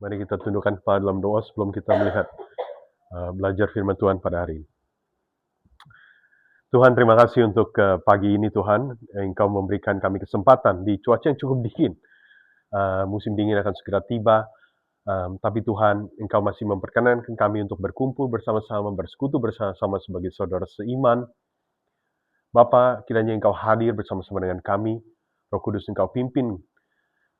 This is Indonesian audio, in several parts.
Mari kita tundukkan kepala dalam doa sebelum kita melihat belajar firman Tuhan pada hari ini. Tuhan, terima kasih untuk pagi ini Tuhan. Engkau memberikan kami kesempatan di cuaca yang cukup dingin. Musim dingin akan segera tiba. Tapi Tuhan, Engkau masih memperkenankan kami untuk berkumpul bersama-sama, bersekutu bersama-sama sebagai saudara seiman. Bapa, kiranya Engkau hadir bersama-sama dengan kami. Roh Kudus, Engkau pimpin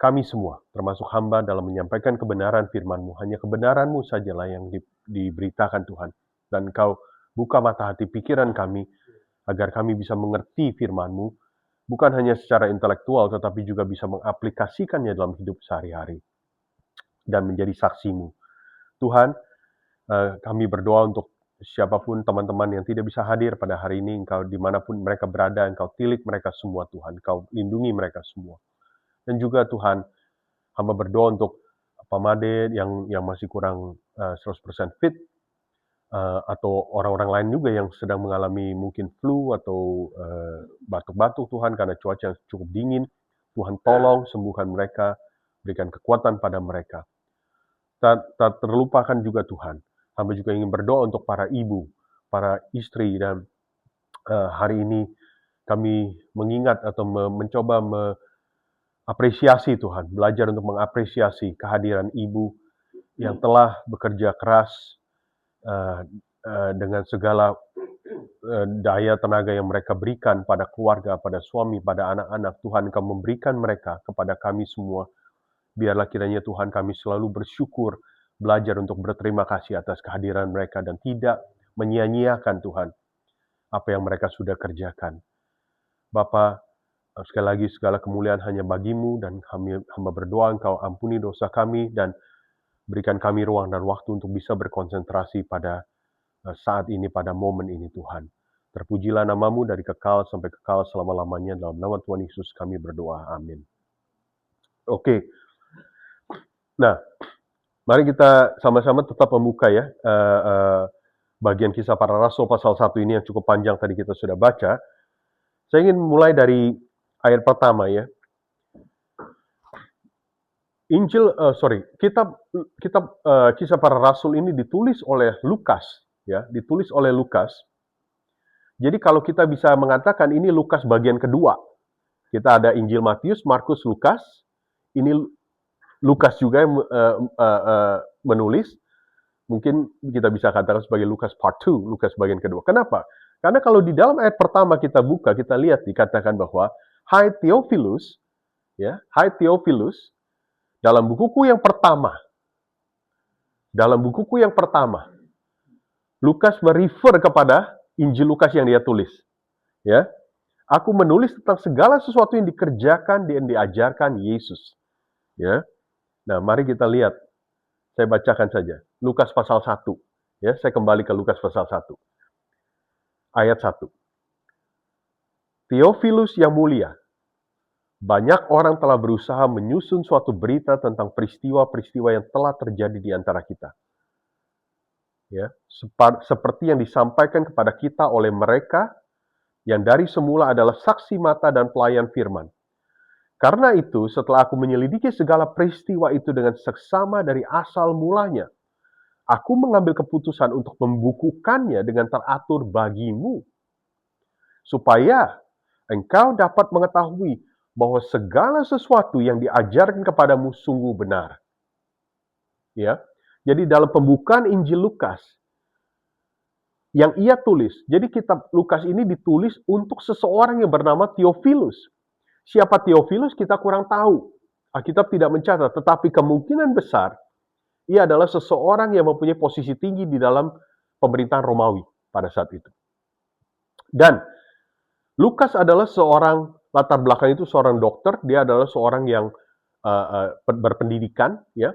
kami semua, termasuk hamba dalam menyampaikan kebenaran firman-Mu. Hanya kebenaran-Mu sajalah yang diberitakan Tuhan. Dan Engkau buka mata hati pikiran kami, agar kami bisa mengerti firman-Mu, bukan hanya secara intelektual, tetapi juga bisa mengaplikasikannya dalam hidup sehari-hari, dan menjadi saksi-Mu. Tuhan, kami berdoa untuk siapapun teman-teman yang tidak bisa hadir pada hari ini, Engkau dimanapun mereka berada, Engkau tilik mereka semua Tuhan, Engkau lindungi mereka semua. Dan juga Tuhan, hamba berdoa untuk Pak Made yang masih kurang 100% fit, atau orang-orang lain juga yang sedang mengalami mungkin flu atau batuk-batuk Tuhan karena cuaca cukup dingin. Tuhan tolong sembuhkan mereka, berikan kekuatan pada mereka. Tak terlupakan juga Tuhan, hamba juga ingin berdoa untuk para ibu, para istri, dan hari ini kami mengingat atau mencoba apresiasi Tuhan, belajar untuk mengapresiasi kehadiran ibu yang telah bekerja keras dengan segala daya tenaga yang mereka berikan pada keluarga, pada suami, pada anak-anak. Tuhan, Engkau memberikan mereka kepada kami semua. Biarlah kiranya Tuhan kami selalu bersyukur, belajar untuk berterima kasih atas kehadiran mereka dan tidak menyia-nyiakan Tuhan apa yang mereka sudah kerjakan. Bapa, sekali lagi segala kemuliaan hanya bagi-Mu, dan hamba berdoa Engkau ampuni dosa kami dan berikan kami ruang dan waktu untuk bisa berkonsentrasi pada saat ini, pada momen ini Tuhan. Terpujilah nama-Mu dari kekal sampai kekal selama-lamanya. Dalam nama Tuhan Yesus kami berdoa. Amin. Oke. Nah, mari kita sama-sama tetap membuka ya bagian Kisah Para Rasul pasal 1 ini yang cukup panjang tadi kita sudah baca. Saya ingin mulai dari ayat pertama ya. Kitab Kisah Para Rasul ini ditulis oleh Lukas, ya, ditulis oleh Lukas. Jadi kalau kita bisa mengatakan ini Lukas bagian kedua. Kita ada Injil Matius, Markus, Lukas. Ini Lukas juga yang menulis. Mungkin kita bisa katakan sebagai Lukas part 2, Lukas bagian kedua. Kenapa? Karena kalau di dalam ayat pertama kita buka, kita lihat dikatakan bahwa Hai Theophilus, ya, Hai Theophilus, dalam bukuku yang pertama, Lukas merefer kepada Injil Lukas yang dia tulis. Ya, aku menulis tentang segala sesuatu yang dikerjakan dan diajarkan Yesus. Ya, nah mari kita lihat. Saya bacakan saja. Lukas pasal 1. Ya, saya kembali ke Lukas pasal 1. Ayat 1. Theophilus yang mulia, banyak orang telah berusaha menyusun suatu berita tentang peristiwa-peristiwa yang telah terjadi di antara kita. Ya, seperti yang disampaikan kepada kita oleh mereka yang dari semula adalah saksi mata dan pelayan firman. Karena itu, setelah aku menyelidiki segala peristiwa itu dengan seksama dari asal mulanya, aku mengambil keputusan untuk membukukannya dengan teratur bagimu, supaya engkau dapat mengetahui bahwa segala sesuatu yang diajarkan kepadamu sungguh benar. Ya, jadi dalam pembukaan Injil Lukas yang ia tulis, jadi kitab Lukas ini ditulis untuk seseorang yang bernama Theophilus. Siapa Theophilus kita kurang tahu. Alkitab tidak mencatat, tetapi kemungkinan besar ia adalah seseorang yang mempunyai posisi tinggi di dalam pemerintahan Romawi pada saat itu. Dan Lukas adalah seorang, latar belakang itu seorang dokter, dia adalah seorang yang berpendidikan. Ya.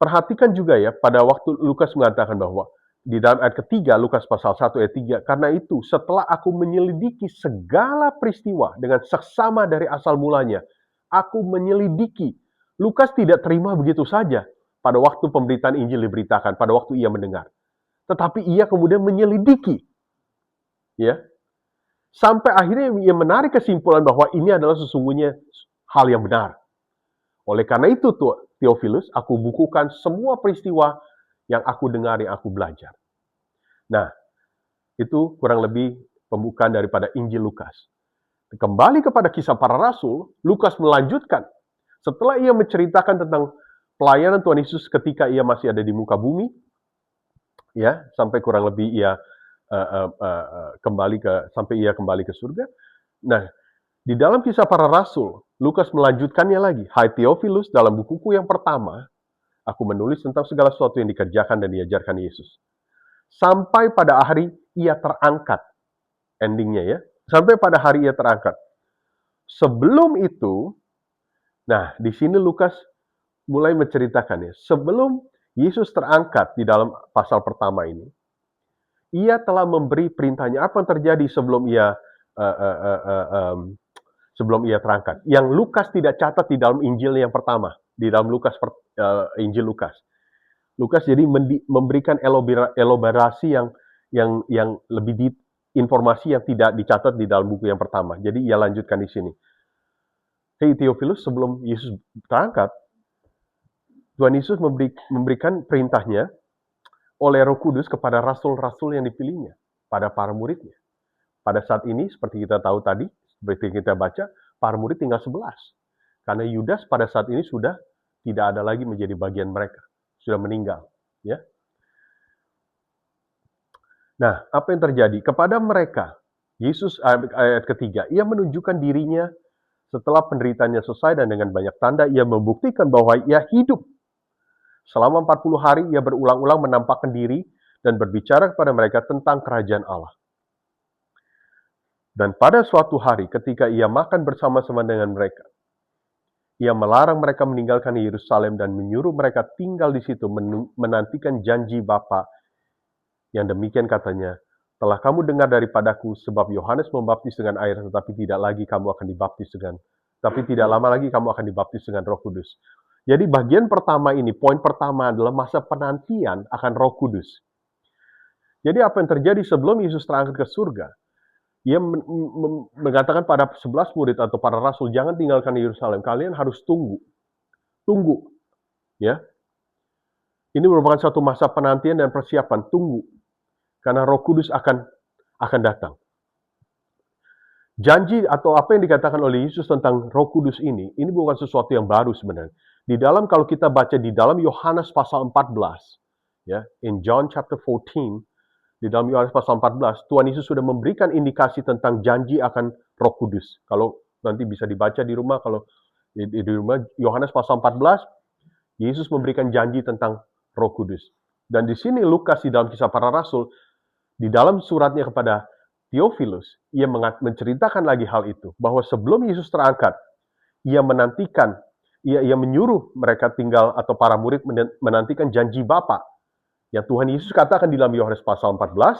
Perhatikan juga ya, pada waktu Lukas mengatakan bahwa di dalam ayat ketiga, Lukas pasal 1 ayat 3, karena itu setelah aku menyelidiki segala peristiwa dengan seksama dari asal mulanya, aku menyelidiki. Lukas tidak terima begitu saja pada waktu pemberitaan Injil diberitakan, pada waktu ia mendengar. Tetapi ia kemudian menyelidiki. Ya. Sampai akhirnya ia menarik kesimpulan bahwa ini adalah sesungguhnya hal yang benar. Oleh karena itu, Theophilus, aku bukukan semua peristiwa yang aku dengar, yang aku belajar. Nah, itu kurang lebih pembukaan daripada Injil Lukas. Kembali kepada kisah para rasul, Lukas melanjutkan. Setelah ia menceritakan tentang pelayanan Tuhan Yesus ketika ia masih ada di muka bumi, ya, sampai kurang lebih ia sampai ia kembali ke surga. Nah, di dalam kisah para rasul, Lukas melanjutkannya lagi. Hai Theophilus, dalam bukuku yang pertama, aku menulis tentang segala sesuatu yang dikerjakan dan diajarkan Yesus. Sampai pada hari ia terangkat. Endingnya ya. Sampai pada hari ia terangkat. Sebelum itu, nah di sini Lukas mulai menceritakannya. Sebelum Yesus terangkat di dalam pasal pertama ini, ia telah memberi perintahnya. Apa yang terjadi sebelum ia terangkat? Yang Lukas tidak catat di dalam Injil yang pertama, di dalam Injil Lukas. Lukas jadi memberikan elaborasi yang lebih informasi yang tidak dicatat di dalam buku yang pertama. Jadi ia lanjutkan di sini. Hei Theophilus, sebelum Yesus terangkat, Tuhan Yesus memberikan perintahnya oleh Roh Kudus kepada rasul-rasul yang dipilihnya, pada para muridnya. Pada saat ini, seperti kita tahu tadi, seperti kita baca, para murid tinggal 11. Karena Yudas pada saat ini sudah tidak ada lagi menjadi bagian mereka. Sudah meninggal. Ya. Nah, apa yang terjadi? Kepada mereka, Yesus ayat ketiga, ia menunjukkan dirinya setelah penderitaannya selesai dan dengan banyak tanda, ia membuktikan bahwa ia hidup. Selama 40 hari, ia berulang-ulang menampakkan diri dan berbicara kepada mereka tentang kerajaan Allah. Dan pada suatu hari ketika ia makan bersama-sama dengan mereka, ia melarang mereka meninggalkan Yerusalem dan menyuruh mereka tinggal di situ menantikan janji Bapa. Yang demikian katanya, telah kamu dengar daripadaku sebab Yohanes membaptis dengan air tetapi tidak lama lagi kamu akan dibaptis dengan Roh Kudus. Jadi bagian pertama ini, poin pertama adalah masa penantian akan Roh Kudus. Jadi apa yang terjadi sebelum Yesus terangkat ke surga? Ia mengatakan pada 11 murid atau para rasul, jangan tinggalkan Yerusalem. Kalian harus tunggu. Tunggu. Ya. Ini merupakan satu masa penantian dan persiapan. Tunggu. Karena Roh Kudus akan datang. Janji atau apa yang dikatakan oleh Yesus tentang Roh Kudus ini bukan sesuatu yang baru sebenarnya. Di dalam, kalau kita baca di dalam Yohanes pasal 14, ya, in John chapter 14, di dalam Yohanes pasal 14, Tuhan Yesus sudah memberikan indikasi tentang janji akan Roh Kudus. Kalau nanti bisa dibaca di rumah, kalau di rumah Yohanes pasal 14, Yesus memberikan janji tentang Roh Kudus. Dan di sini Lukas di dalam kisah para rasul, di dalam suratnya kepada Theophilus, ia menceritakan lagi hal itu, bahwa sebelum Yesus terangkat, ia menyuruh mereka tinggal atau para murid menantikan janji Bapa. Yang Tuhan Yesus katakan di dalam Yohanes pasal 14,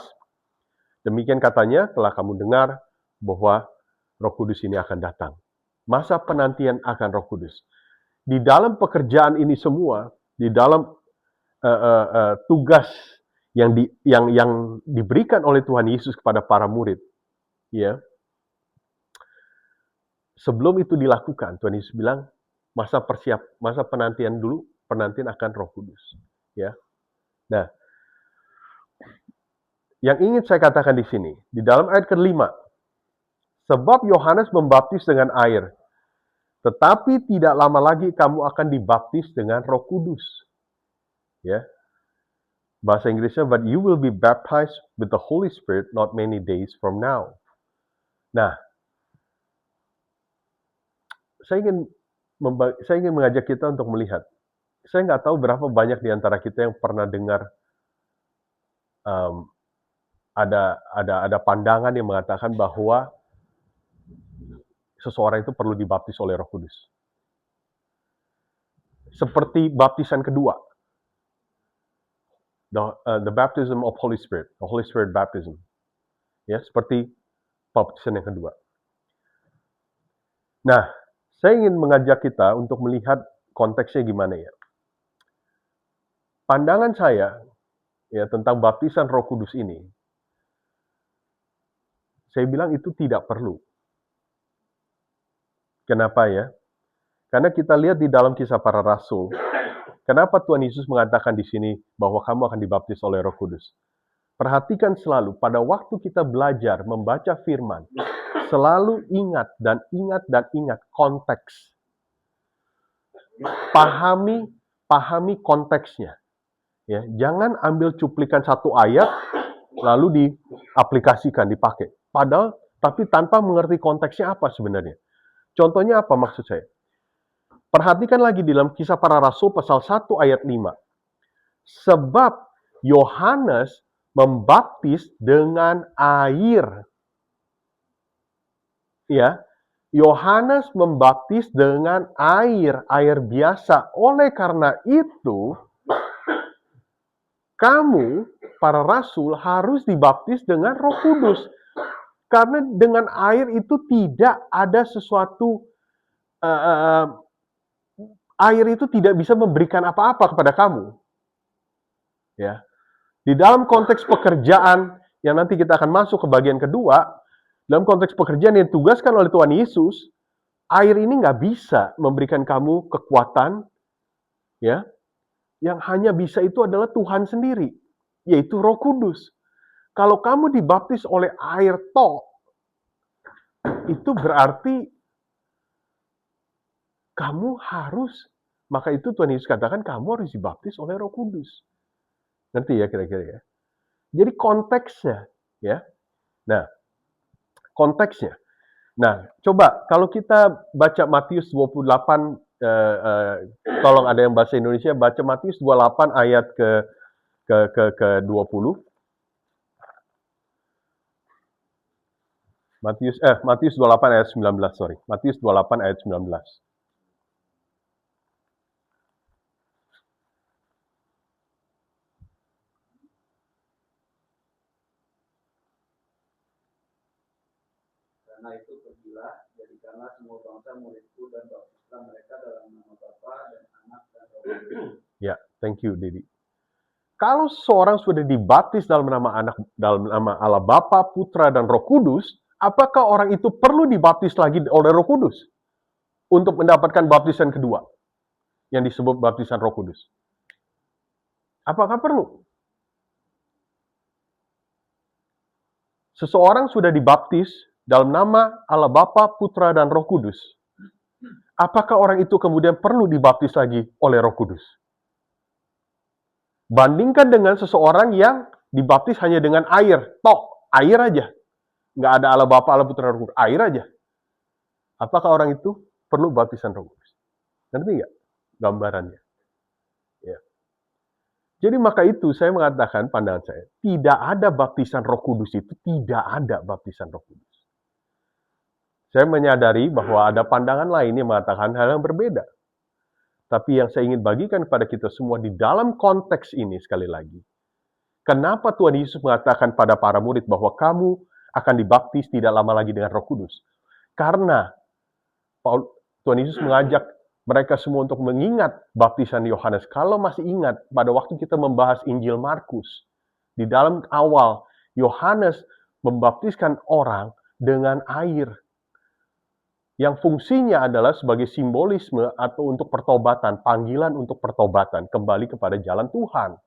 demikian katanya, telah kamu dengar bahwa Roh Kudus ini akan datang. Masa penantian akan Roh Kudus. Di dalam pekerjaan ini semua, di dalam tugas yang diberikan oleh Tuhan Yesus kepada para murid, ya. Sebelum itu dilakukan, Tuhan Yesus bilang, masa penantian dulu, penantian akan Roh Kudus, ya. Nah, yang ingin saya katakan di sini, di dalam ayat ke-5, sebab Yohanes membaptis dengan air, tetapi tidak lama lagi kamu akan dibaptis dengan Roh Kudus. Ya. Bahasa Inggrisnya, but you will be baptized with the Holy Spirit not many days from now. Nah, saya ingin mengajak kita untuk melihat. Saya nggak tahu berapa banyak di antara kita yang pernah dengar ada pandangan yang mengatakan bahwa seseorang itu perlu dibaptis oleh Roh Kudus. Seperti baptisan kedua. The baptism of Holy Spirit, the Holy Spirit baptism. Ya, seperti baptisan yang kedua. Nah, saya ingin mengajak kita untuk melihat konteksnya gimana ya. Pandangan saya ya tentang baptisan Roh Kudus ini, saya bilang itu tidak perlu. Kenapa ya? Karena kita lihat di dalam Kisah Para Rasul, kenapa Tuhan Yesus mengatakan di sini bahwa kamu akan dibaptis oleh Roh Kudus. Perhatikan selalu pada waktu kita belajar membaca firman, selalu ingat dan ingat dan ingat konteks. Pahami konteksnya. Ya, jangan ambil cuplikan satu ayat lalu diaplikasikan, dipakai. Padahal tapi tanpa mengerti konteksnya apa sebenarnya. Contohnya apa maksud saya? Perhatikan lagi di dalam Kisah Para Rasul pasal 1 ayat 5. Sebab Yohanes membaptis dengan air. Ya, Yohanes membaptis dengan air biasa. Oleh karena itu, kamu, para rasul, harus dibaptis dengan Roh Kudus. Karena dengan air itu tidak ada sesuatu, air itu tidak bisa memberikan apa-apa kepada kamu. Ya, di dalam konteks pekerjaan yang nanti kita akan masuk ke bagian kedua, dalam konteks pekerjaan yang ditugaskan oleh Tuhan Yesus, air ini nggak bisa memberikan kamu kekuatan, ya. Yang hanya bisa itu adalah Tuhan sendiri, yaitu Roh Kudus. Kalau kamu dibaptis oleh air itu berarti kamu harus, maka itu Tuhan Yesus katakan kamu harus dibaptis oleh Roh Kudus. Ngerti ya kira-kira ya? Jadi konteksnya, ya. Nah, konteksnya. Nah, coba kalau kita baca Matius 28, tolong ada yang bahasa Indonesia, baca Matius 28 ayat ke 20. Matius 28 ayat 19, sorry. Matius 28 ayat 19. Karena itu pergilah, jadikanlah semua bangsa muridku dan baptislah mereka dalam nama Bapa dan Anak dan Roh Kudus. Ya, thank you, Dedi. Kalau seorang sudah dibaptis dalam nama Allah Bapa, Putra, dan Roh Kudus, apakah orang itu perlu dibaptis lagi oleh Roh Kudus untuk mendapatkan baptisan kedua yang disebut baptisan Roh Kudus? Apakah perlu? Seseorang sudah dibaptis dalam nama Allah Bapa, Putra, dan Roh Kudus. Apakah orang itu kemudian perlu dibaptis lagi oleh Roh Kudus? Bandingkan dengan seseorang yang dibaptis hanya dengan air, air aja. Nggak ada Allah Bapa, Allah Putra, Roh Kudus, air aja. Apakah orang itu perlu baptisan Roh Kudus? Ngerti nggak gambarannya? Ya. Jadi maka itu saya mengatakan pandangan saya, tidak ada baptisan Roh Kudus itu, tidak ada baptisan Roh Kudus. Saya menyadari bahwa ada pandangan lain yang mengatakan hal yang berbeda. Tapi yang saya ingin bagikan kepada kita semua di dalam konteks ini sekali lagi. Kenapa Tuhan Yesus mengatakan pada para murid bahwa kamu akan dibaptis tidak lama lagi dengan Roh Kudus? Karena Tuhan Yesus mengajak mereka semua untuk mengingat baptisan Yohanes. Kalau masih ingat, pada waktu kita membahas Injil Markus, di dalam awal, Yohanes membaptiskan orang dengan air. Yang fungsinya adalah sebagai simbolisme atau untuk pertobatan, panggilan untuk pertobatan, kembali kepada jalan Tuhan.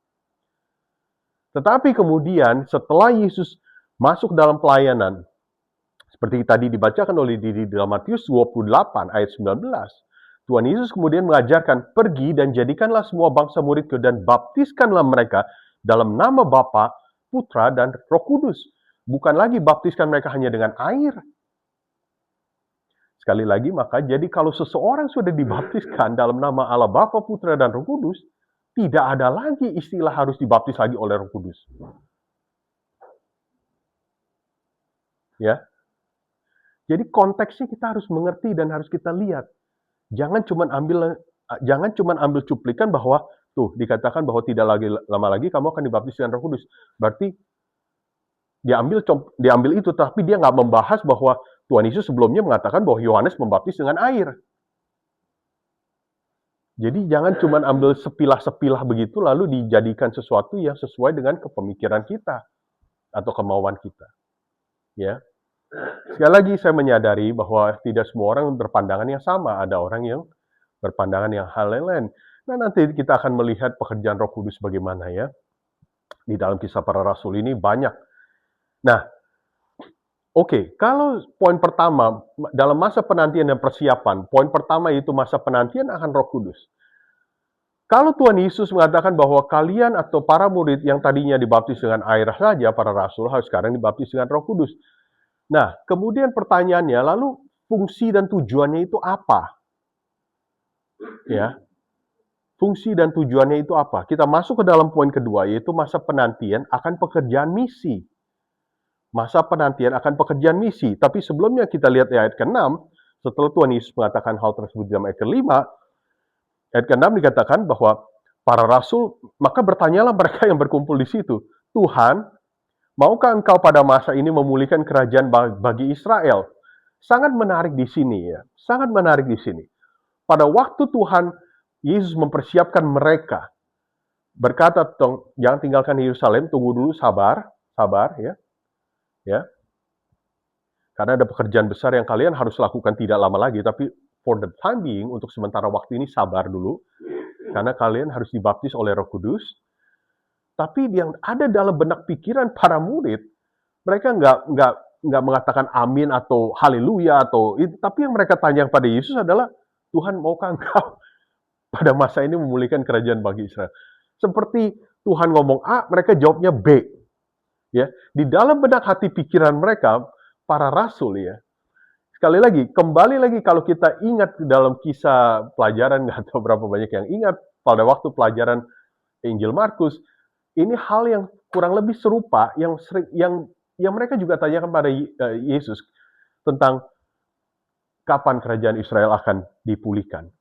Tetapi kemudian setelah Yesus masuk dalam pelayanan, seperti tadi dibacakan oleh Didi dalam Matius 28 ayat 19, Tuhan Yesus kemudian mengajarkan, pergi dan jadikanlah semua bangsa muridku dan baptiskanlah mereka dalam nama Bapa, Putra, dan Roh Kudus. Bukan lagi baptiskan mereka hanya dengan air. Sekali lagi, maka jadi kalau seseorang sudah dibaptiskan dalam nama Allah Bapa, Putra, dan Roh Kudus, tidak ada lagi istilah harus dibaptis lagi oleh Roh Kudus. Ya. Jadi konteksnya kita harus mengerti dan harus kita lihat. Jangan cuma ambil cuplikan bahwa tuh dikatakan bahwa tidak lama lagi kamu akan dibaptis dengan Roh Kudus. Berarti diambil itu, tapi dia nggak membahas bahwa Tuhan Yesus sebelumnya mengatakan bahwa Yohanes membaptis dengan air. Jadi jangan cuma ambil sepilah-sepilah begitu lalu dijadikan sesuatu yang sesuai dengan kepemikiran kita atau kemauan kita. Ya. Sekali lagi saya menyadari bahwa tidak semua orang berpandangan yang sama. Ada orang yang berpandangan yang hal lain. Nah, nanti kita akan melihat pekerjaan Roh Kudus bagaimana ya. Di dalam Kisah Para Rasul ini banyak. Nah, oke, kalau poin pertama, dalam masa penantian dan persiapan, poin pertama itu masa penantian akan Roh Kudus. Kalau Tuhan Yesus mengatakan bahwa kalian atau para murid yang tadinya dibaptis dengan air saja, para rasul, harus sekarang dibaptis dengan Roh Kudus. Nah, kemudian pertanyaannya, lalu fungsi dan tujuannya itu apa? Ya, fungsi dan tujuannya itu apa? Kita masuk ke dalam poin kedua, yaitu masa penantian akan pekerjaan misi. Masa penantian akan pekerjaan misi. Tapi sebelumnya kita lihat di ayat ke-6, setelah Tuhan Yesus mengatakan hal tersebut di dalam ayat ke-5, ayat ke-6 dikatakan bahwa para rasul, maka bertanyalah mereka yang berkumpul di situ, Tuhan, maukah engkau pada masa ini memulihkan kerajaan bagi Israel? Sangat menarik di sini ya, sangat menarik di sini. Pada waktu Tuhan Yesus mempersiapkan mereka, berkata, jangan tinggalkan Yerusalem, tunggu dulu, sabar ya. Karena ada pekerjaan besar yang kalian harus lakukan tidak lama lagi, tapi for the time being, untuk sementara waktu ini sabar dulu, karena kalian harus dibaptis oleh Roh Kudus. Tapi yang ada dalam benak pikiran para murid, mereka nggak mengatakan amin atau haleluya tapi yang mereka tanya pada Yesus adalah, Tuhan, maukah engkau pada masa ini memulihkan kerajaan bagi Israel? Seperti Tuhan ngomong A, mereka jawabnya B. Ya, di dalam benak hati pikiran mereka, para rasul ya. Sekali lagi, kembali lagi kalau kita ingat dalam kisah pelajaran, nggak tahu berapa banyak yang ingat pada waktu pelajaran Injil Markus, ini hal yang kurang lebih serupa yang mereka juga tanyakan pada Yesus tentang kapan kerajaan Israel akan dipulihkan.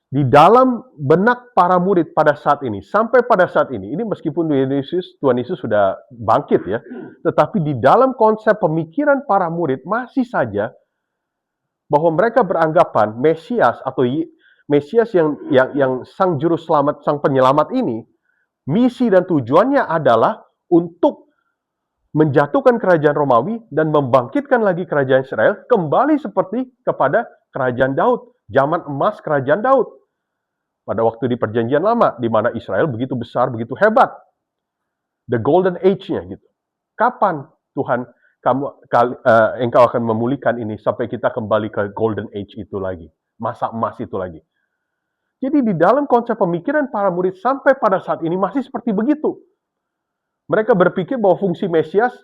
Di dalam benak para murid pada saat ini, sampai pada saat ini meskipun Tuhan Yesus sudah bangkit ya, tetapi di dalam konsep pemikiran para murid masih saja bahwa mereka beranggapan Mesias atau Mesias yang sang juru selamat, sang penyelamat ini, misi dan tujuannya adalah untuk menjatuhkan kerajaan Romawi dan membangkitkan lagi kerajaan Israel kembali seperti kepada kerajaan Daud, zaman emas kerajaan Daud. Pada waktu di perjanjian lama, di mana Israel begitu besar, begitu hebat. The golden age-nya gitu. Kapan Tuhan engkau akan memulihkan ini sampai kita kembali ke golden age itu lagi. Masa emas itu lagi. Jadi di dalam konsep pemikiran para murid sampai pada saat ini masih seperti begitu. Mereka berpikir bahwa fungsi Mesias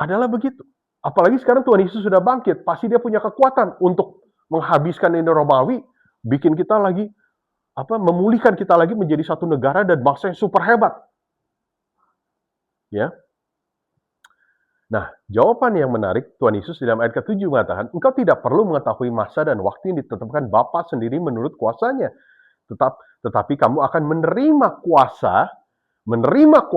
adalah begitu. Apalagi sekarang Tuhan Yesus sudah bangkit. Pasti dia punya kekuatan untuk menghabiskan ini Romawi, bikin kita lagi, memulihkan kita lagi menjadi satu negara dan bangsa yang super hebat. Ya. Nah, jawaban yang menarik, Tuhan Yesus dalam ayat ke-7 mengatakan, engkau tidak perlu mengetahui masa dan waktu yang ditetapkan Bapa sendiri menurut kuasanya. Tetapi kamu akan menerima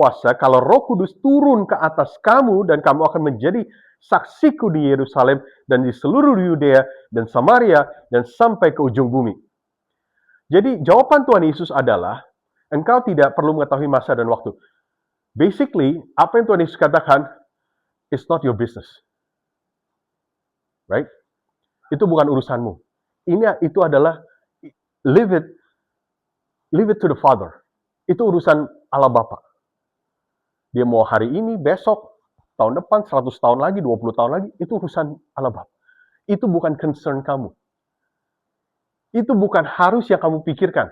kuasa kalau Roh Kudus turun ke atas kamu dan kamu akan menjadi saksiku di Yerusalem dan di seluruh Yudea dan Samaria dan sampai ke ujung bumi. Jadi jawaban Tuhan Yesus adalah, engkau tidak perlu mengetahui masa dan waktu. Basically, apa yang Tuhan Yesus katakan, it's not your business. Right? Itu bukan urusanmu. Itu adalah, leave it to the Father. Itu urusan Allah Bapa. Dia mau hari ini, besok, tahun depan, 100 tahun lagi, 20 tahun lagi, itu urusan Allah Bapa. Itu bukan concern kamu. Itu bukan harus yang kamu pikirkan.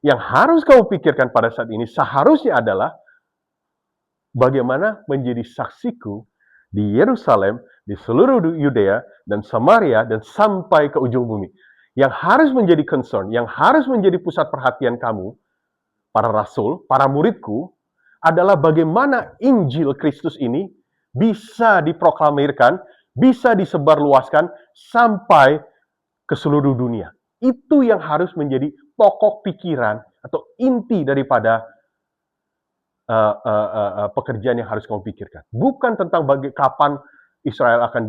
Yang harus kamu pikirkan pada saat ini seharusnya adalah bagaimana menjadi saksiku di Yerusalem, di seluruh Yudea dan Samaria dan sampai ke ujung bumi. Yang harus menjadi concern, yang harus menjadi pusat perhatian kamu, para rasul, para muridku, adalah bagaimana Injil Kristus ini bisa diproklamirkan, bisa disebarluaskan sampai ke seluruh dunia. Itu yang harus menjadi pokok pikiran atau inti daripada pekerjaan yang harus kamu pikirkan. Bukan tentang kapan Israel akan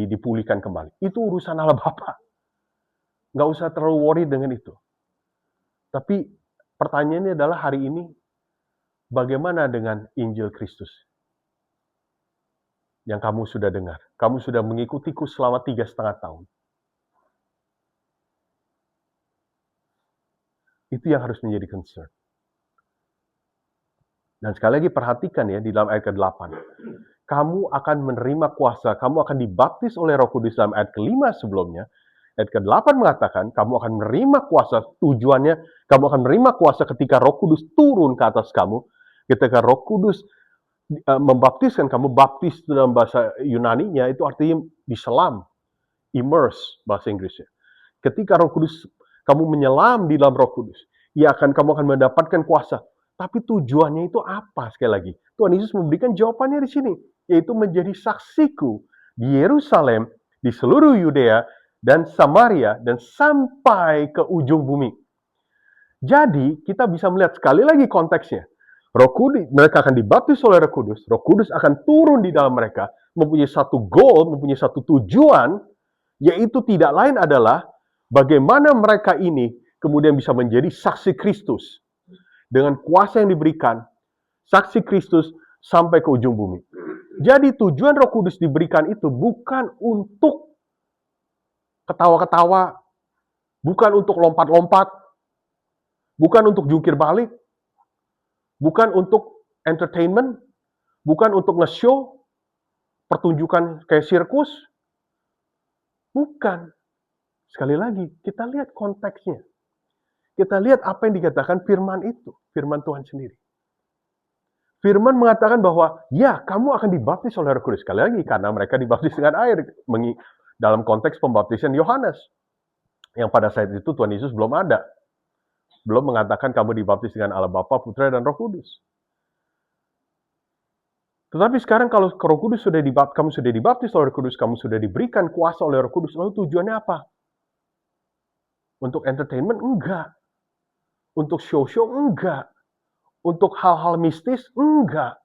dipulihkan kembali. Itu urusan Allah Bapa. Nggak usah terlalu worry dengan itu. Tapi pertanyaannya adalah hari ini, bagaimana dengan Injil Kristus? Yang kamu sudah dengar. Kamu sudah mengikutiku selama 3,5 tahun. Itu yang harus menjadi concern. Dan sekali lagi perhatikan ya di dalam ayat ke-8. Kamu akan menerima kuasa, kamu akan dibaptis oleh Roh Kudus dalam ayat ke-5 sebelumnya. Ayat ke-8 mengatakan, kamu akan menerima kuasa, tujuannya, kamu akan menerima kuasa ketika Roh Kudus turun ke atas kamu. Ketika Roh Kudus membaptiskan kamu, baptis dalam bahasa Yunani-nya, itu artinya diselam, immerse bahasa Inggrisnya. Ketika Roh Kudus, kamu menyelam di dalam Roh Kudus, kamu akan mendapatkan kuasa. Tapi tujuannya itu apa? Sekali lagi, Tuhan Yesus memberikan jawabannya di sini, yaitu menjadi saksiku di Yerusalem, di seluruh Yudea dan Samaria, dan sampai ke ujung bumi. Jadi, kita bisa melihat sekali lagi konteksnya. Roh Kudus, mereka akan dibaptis oleh Roh Kudus akan turun di dalam mereka, mempunyai satu goal, mempunyai satu tujuan, yaitu tidak lain adalah bagaimana mereka ini kemudian bisa menjadi saksi Kristus. Dengan kuasa yang diberikan, saksi Kristus sampai ke ujung bumi. Jadi tujuan Roh Kudus diberikan itu bukan untuk ketawa-ketawa, bukan untuk lompat-lompat, bukan untuk jungkir balik, bukan untuk entertainment, bukan untuk nge-show, pertunjukan kayak sirkus. Bukan. Sekali lagi, kita lihat konteksnya. Kita lihat apa yang dikatakan firman itu, firman Tuhan sendiri. Firman mengatakan bahwa, ya, kamu akan dibaptis oleh Roh Kudus. Sekali lagi, karena mereka dibaptis dengan air, dalam konteks pembaptisan Yohanes. Yang pada saat itu Tuhan Yesus belum ada. Belum mengatakan kamu dibaptis dengan Allah Bapa, Putra, dan Roh Kudus. Tetapi sekarang kalau Roh Kudus kamu sudah dibaptis oleh Roh Kudus, kamu sudah diberikan kuasa oleh Roh Kudus, lalu tujuannya apa? Untuk entertainment? Enggak. Untuk show-show? Enggak. Untuk hal-hal mistis? Enggak.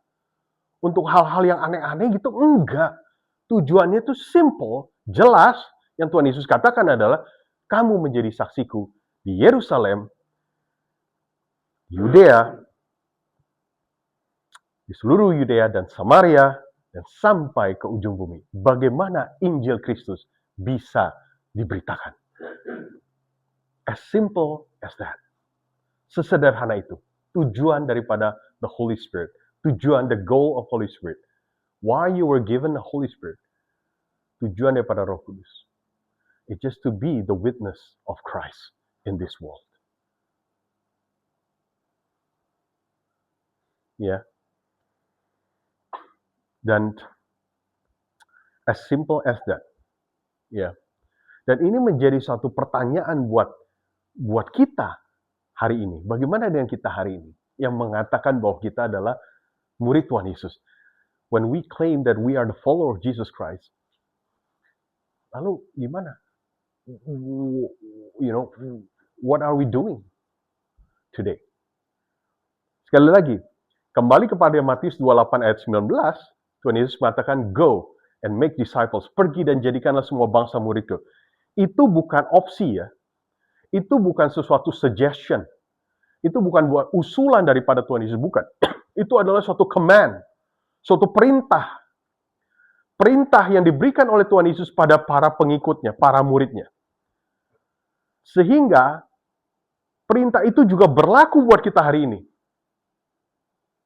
Untuk hal-hal yang aneh-aneh gitu? Enggak. Tujuannya itu simple, jelas. Yang Tuhan Yesus katakan adalah, kamu menjadi saksiku di Yerusalem, Yudea, di seluruh Yudea dan Samaria, dan sampai ke ujung bumi. Bagaimana Injil Kristus bisa diberitakan? As simple as that. Sesederhana itu. Tujuan daripada the Holy Spirit. Tujuan, the goal of Holy Spirit. Why you were given the Holy Spirit. Tujuan daripada Roh Kudus. It's just to be the witness of Christ in this world. Ya. Dan as simple as that. Ya. Dan ini menjadi satu pertanyaan buat kita hari ini. Bagaimana dengan kita hari ini? Yang mengatakan bahwa kita adalah murid Tuhan Yesus. When we claim that we are the follower of Jesus Christ, lalu gimana? You know, what are we doing today? Sekali lagi, kembali kepada Matius 28 ayat 19, Tuhan Yesus mengatakan, go and make disciples. Pergi dan jadikanlah semua bangsa muridku. Itu bukan opsi ya. Itu bukan sesuatu suggestion. Itu bukan buat usulan daripada Tuhan Yesus, bukan. Itu adalah suatu command, suatu perintah. Perintah yang diberikan oleh Tuhan Yesus pada para pengikutnya, para muridnya. Sehingga perintah itu juga berlaku buat kita hari ini.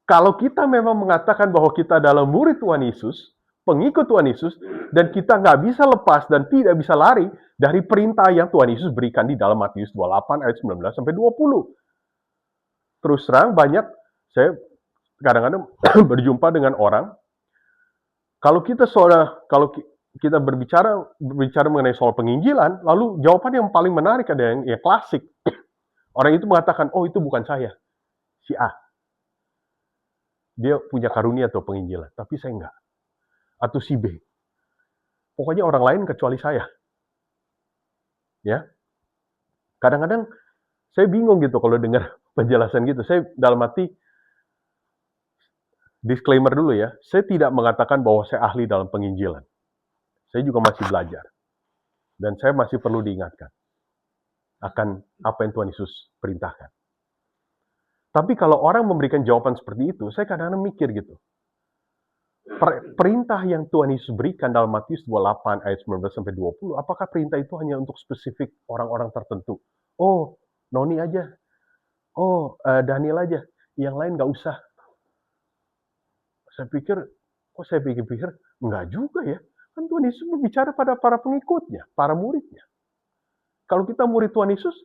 Kalau kita memang mengatakan bahwa kita adalah murid Tuhan Yesus, pengikut Tuhan Yesus, dan kita nggak bisa lepas dan tidak bisa lari dari perintah yang Tuhan Yesus berikan di dalam Matius 28 ayat 19 sampai 20. Terus terang banyak, saya kadang-kadang berjumpa dengan orang, kalau kita berbicara mengenai soal penginjilan, lalu jawaban yang paling menarik ada yang klasik. Orang itu mengatakan, oh itu bukan saya, si A. Dia punya karunia atau penginjilan, tapi saya enggak. Atau si B. Pokoknya orang lain kecuali saya. Ya. Kadang-kadang saya bingung gitu kalau dengar penjelasan gitu. Saya dalam hati, disclaimer dulu ya, saya tidak mengatakan bahwa saya ahli dalam penginjilan. Saya juga masih belajar. Dan saya masih perlu diingatkan akan apa yang Tuhan Yesus perintahkan. Tapi kalau orang memberikan jawaban seperti itu, saya kadang-kadang mikir gitu. Perintah yang Tuhan Yesus berikan dalam Matius 28 ayat 19 sampai 20, apakah perintah itu hanya untuk spesifik orang-orang tertentu? Oh, noni aja. Oh, Daniel aja, yang lain nggak usah. Saya pikir-pikir, enggak juga ya. Kan Tuhan Yesus berbicara pada para pengikutnya, para muridnya. Kalau kita murid Tuhan Yesus,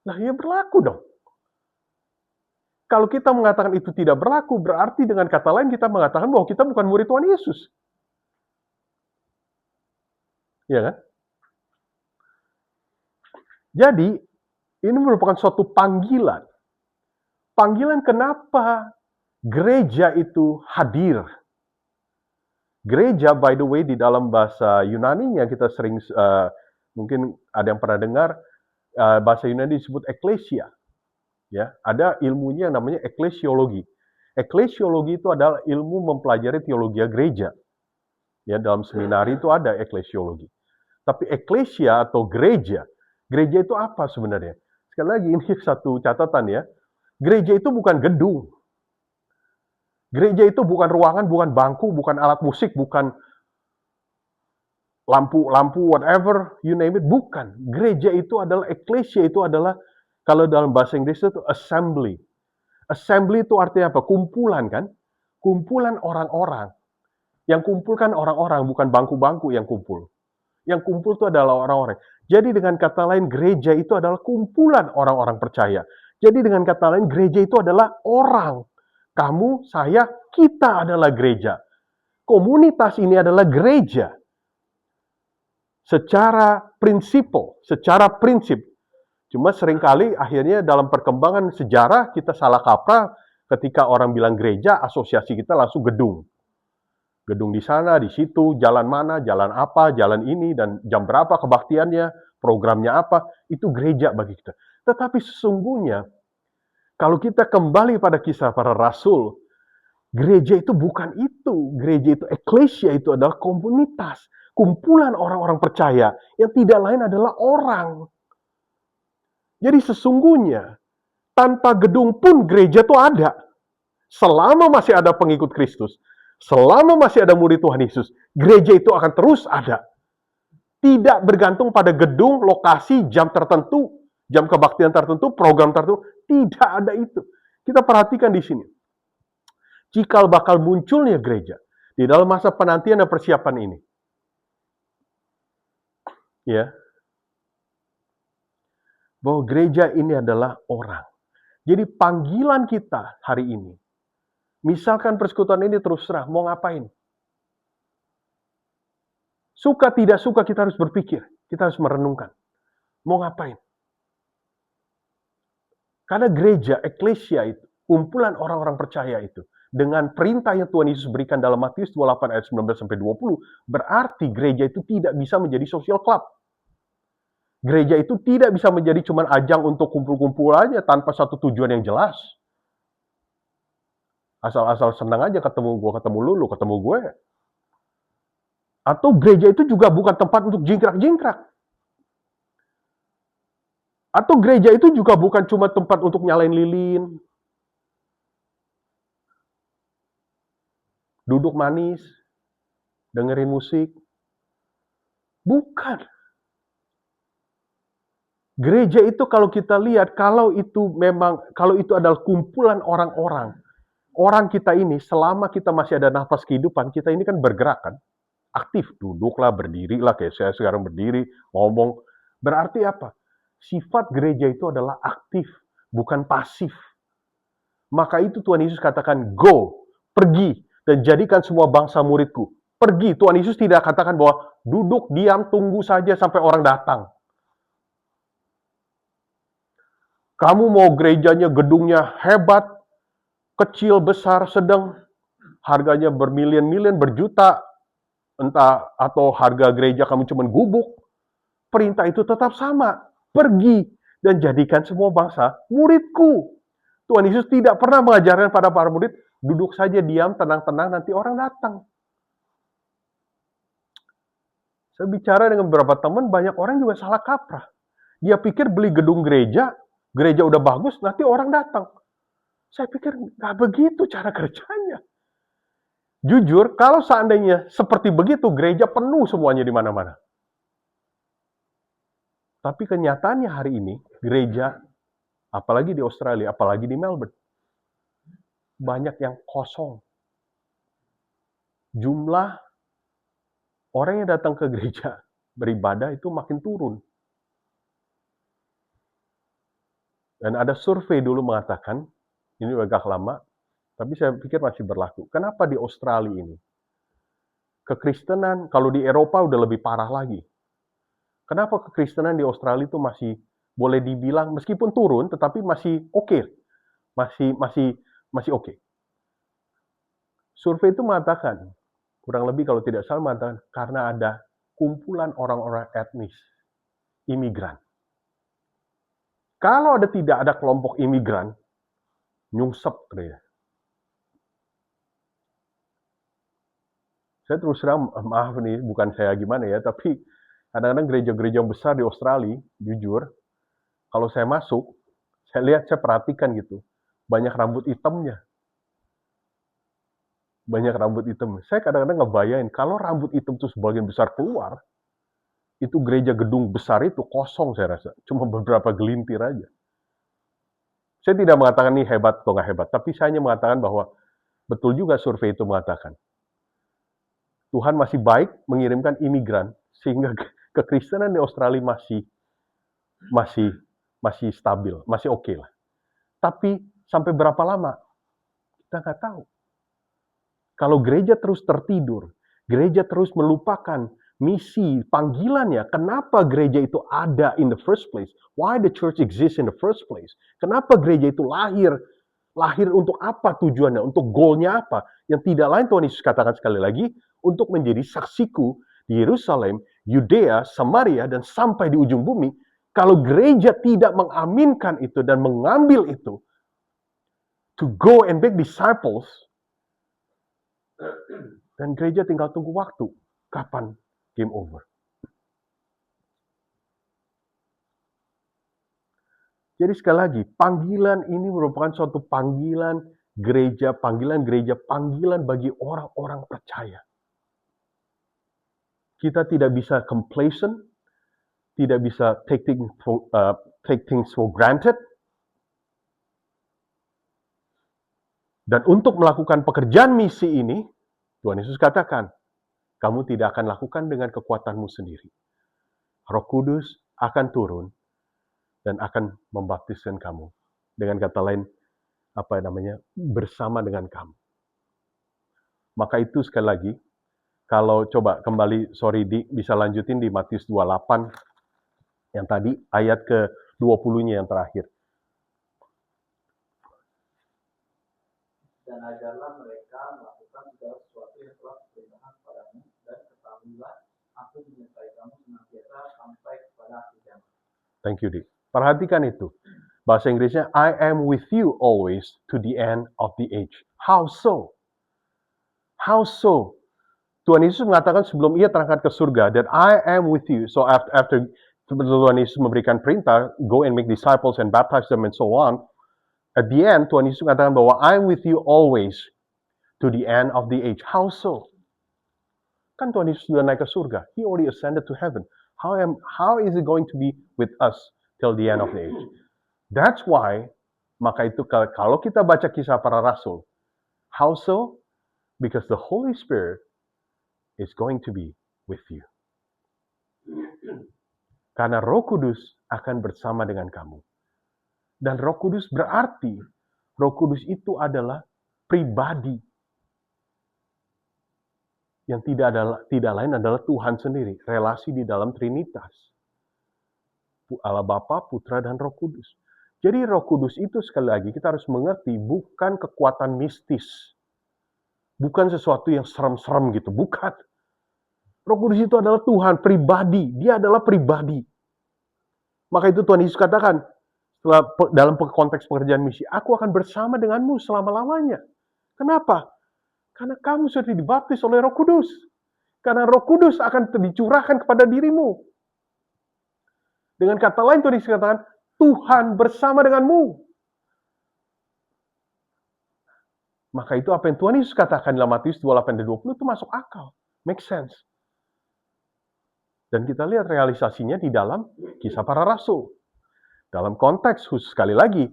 nah ya berlaku dong. Kalau kita mengatakan itu tidak berlaku, berarti dengan kata lain kita mengatakan bahwa kita bukan murid Tuhan Yesus. Ya kan? Jadi, ini merupakan suatu panggilan. Panggilan kenapa gereja itu hadir. Gereja, by the way, di dalam bahasa Yunani-nya kita sering, mungkin ada yang pernah dengar, bahasa Yunani disebut eklesia. Ya, ada ilmunya yang namanya eklesiologi. Eklesiologi itu adalah ilmu mempelajari teologi gereja. Ya, dalam seminari itu ada eklesiologi. Tapi eklesia atau gereja itu apa sebenarnya? Sekali lagi ini satu catatan ya. Gereja itu bukan gedung. Gereja itu bukan ruangan, bukan bangku, bukan alat musik, bukan lampu-lampu whatever, you name it, bukan. Gereja itu adalah eklesia, itu adalah kalau dalam bahasa Inggris itu assembly. Assembly itu artinya apa? Kumpulan kan? Kumpulan orang-orang. Yang kumpulkan orang-orang, bukan bangku-bangku yang kumpul. Yang kumpul itu adalah orang-orang. Jadi dengan kata lain, gereja itu adalah kumpulan orang-orang percaya. Jadi dengan kata lain, gereja itu adalah orang. Kamu, saya, kita adalah gereja. Komunitas ini adalah gereja. Secara prinsip. Cuma seringkali akhirnya dalam perkembangan sejarah kita salah kaprah ketika orang bilang gereja, asosiasi kita langsung gedung. Gedung di sana, di situ, jalan mana, jalan apa, jalan ini, dan jam berapa kebaktiannya, programnya apa, itu gereja bagi kita. Tetapi sesungguhnya, kalau kita kembali pada kisah para rasul, gereja itu bukan itu. Gereja itu, eklesia itu adalah komunitas, kumpulan orang-orang percaya, yang tidak lain adalah orang. Jadi sesungguhnya, tanpa gedung pun gereja itu ada. Selama masih ada pengikut Kristus, selama masih ada murid Tuhan Yesus, gereja itu akan terus ada. Tidak bergantung pada gedung, lokasi, jam tertentu, jam kebaktian tertentu, program tertentu. Tidak ada itu. Kita perhatikan di sini. Cikal bakal munculnya gereja di dalam masa penantian dan persiapan ini. Ya. Bahwa gereja ini adalah orang. Jadi panggilan kita hari ini, misalkan persekutuan ini terus terang, mau ngapain? Suka tidak suka kita harus berpikir, kita harus merenungkan. Mau ngapain? Karena gereja, eklesia itu, kumpulan orang-orang percaya itu, dengan perintah yang Tuhan Yesus berikan dalam Matius 28 ayat 19-20, berarti gereja itu tidak bisa menjadi social club. Gereja itu tidak bisa menjadi cuma ajang untuk kumpul-kumpul aja tanpa satu tujuan yang jelas. Asal-asal senang aja ketemu lu ketemu gue. Atau gereja itu juga bukan tempat untuk jingkrak-jingkrak. Atau gereja itu juga bukan cuma tempat untuk nyalain lilin, duduk manis, dengerin musik. Bukan. Gereja itu kalau kita lihat, kalau itu adalah kumpulan orang-orang, orang kita ini selama kita masih ada nafas kehidupan, kita ini kan bergerak kan, aktif, duduklah, berdirilah, kayak saya sekarang berdiri, ngomong. Berarti apa? Sifat gereja itu adalah aktif, bukan pasif. Maka itu Tuhan Yesus katakan, go, pergi, dan jadikan semua bangsa muridku. Pergi, Tuhan Yesus tidak katakan bahwa duduk, diam, tunggu saja sampai orang datang. Kamu mau gerejanya, gedungnya hebat, kecil, besar, sedang, harganya bermilion-milion, berjuta, entah atau harga gereja kamu cuma gubuk, perintah itu tetap sama. Pergi dan jadikan semua bangsa muridku. Tuhan Yesus tidak pernah mengajarkan pada para murid, duduk saja diam, tenang-tenang, nanti orang datang. Saya bicara dengan beberapa teman, banyak orang juga salah kaprah. Dia pikir beli gedung gereja udah bagus, nanti orang datang. Saya pikir nggak begitu cara kerjanya. Jujur, kalau seandainya seperti begitu, gereja penuh semuanya di mana-mana. Tapi kenyataannya hari ini, gereja, Apalagi di Australia, apalagi di Melbourne. Banyak yang kosong. Jumlah orang yang datang ke gereja beribadah itu makin turun. Dan ada survei dulu mengatakan, ini agak lama, tapi saya pikir masih berlaku. Kenapa di Australia ini? Kekristenan, kalau di Eropa udah lebih parah lagi. Kenapa kekristenan di Australia itu masih boleh dibilang, meskipun turun, tetapi masih oke. Masih oke. Survei itu mengatakan, kurang lebih kalau tidak salah mengatakan, karena ada kumpulan orang-orang etnis, imigran. Kalau tidak ada kelompok imigran, nyungsep dia. Saya terus terang, maaf nih, bukan saya gimana ya, tapi kadang-kadang gereja-gereja besar di Australia, jujur, kalau saya masuk, saya perhatikan gitu, banyak rambut hitamnya. Banyak rambut hitam. Saya kadang-kadang ngebayangin, kalau rambut hitam itu sebagian besar keluar, itu gereja gedung besar itu kosong saya rasa. Cuma beberapa gelintir aja. Saya tidak mengatakan ini hebat atau nggak hebat, tapi saya hanya mengatakan bahwa betul juga survei itu mengatakan Tuhan masih baik mengirimkan imigran sehingga kekristenan di Australia masih stabil, masih oke lah. Tapi sampai berapa lama kita nggak tahu. Kalau gereja terus tertidur, gereja terus melupakan misi, panggilannya, kenapa gereja itu ada in the first place? Why the church exists in the first place? Kenapa gereja itu lahir? Lahir untuk apa tujuannya? Untuk goalnya apa? Yang tidak lain Tuhan Yesus katakan sekali lagi, untuk menjadi saksiku di Yerusalem, Yudea, Samaria, dan sampai di ujung bumi. Kalau gereja tidak mengaminkan itu dan mengambil itu, to go and make disciples, dan gereja tinggal tunggu waktu. Kapan game over? Jadi sekali lagi, panggilan ini merupakan suatu panggilan gereja bagi orang-orang percaya. Kita tidak bisa complacent, tidak bisa take things for granted. Dan untuk melakukan pekerjaan misi ini, Tuhan Yesus katakan, kamu tidak akan lakukan dengan kekuatanmu sendiri. Roh Kudus akan turun dan akan membaptiskan kamu. Dengan kata lain, bersama dengan kamu. Maka itu sekali lagi, kalau coba kembali, bisa lanjutin di Matius 28, yang tadi, ayat ke-20-nya yang terakhir. Dan ajarlah mereka melakukan segala sesuatu yang telah diperintahkan kepadamu, dan ketahuilah, aku menyertai kamu senantiasa sampai kepada akhir zaman. Thank you, Dik. Perhatikan itu. Bahasa Inggrisnya, I am with you always to the end of the age. How so? How so? Tuhan Yesus mengatakan sebelum ia terangkat ke surga, that I am with you. So after Tuhan Yesus memberikan perintah, go and make disciples and baptize them and so on. At the end, Tuhan Yesus mengatakan bahwa I am with you always to the end of the age. How so? Kan Tuhan Yesus sudah naik ke surga. He already ascended to heaven. How is it going to be with us till the end of the age? That's why, maka itu kalau kita baca Kisah Para Rasul, how so? Because the Holy Spirit is going to be with you. Karena Roh Kudus akan bersama dengan kamu. Dan Roh Kudus berarti, Roh Kudus itu adalah pribadi. Yang tidak lain adalah Tuhan sendiri. Relasi di dalam Trinitas. Allah Bapa, Putra, dan Roh Kudus. Jadi Roh Kudus itu sekali lagi kita harus mengerti bukan kekuatan mistis. Bukan sesuatu yang serem-serem gitu. Bukan. Roh Kudus itu adalah Tuhan pribadi. Dia adalah pribadi. Maka itu Tuhan Yesus katakan, dalam konteks pekerjaan misi, aku akan bersama denganmu selama-lamanya. Kenapa? Karena kamu sudah dibaptis oleh Roh Kudus. Karena Roh Kudus akan dicurahkan kepada dirimu. Dengan kata lain Tuhan Yesus katakan, Tuhan bersama denganmu. Maka itu apa yang Tuhan Yesus katakan dalam Matius 28-20 itu masuk akal. Make sense. Dan kita lihat realisasinya di dalam Kisah Para Rasul. Dalam konteks khusus sekali lagi,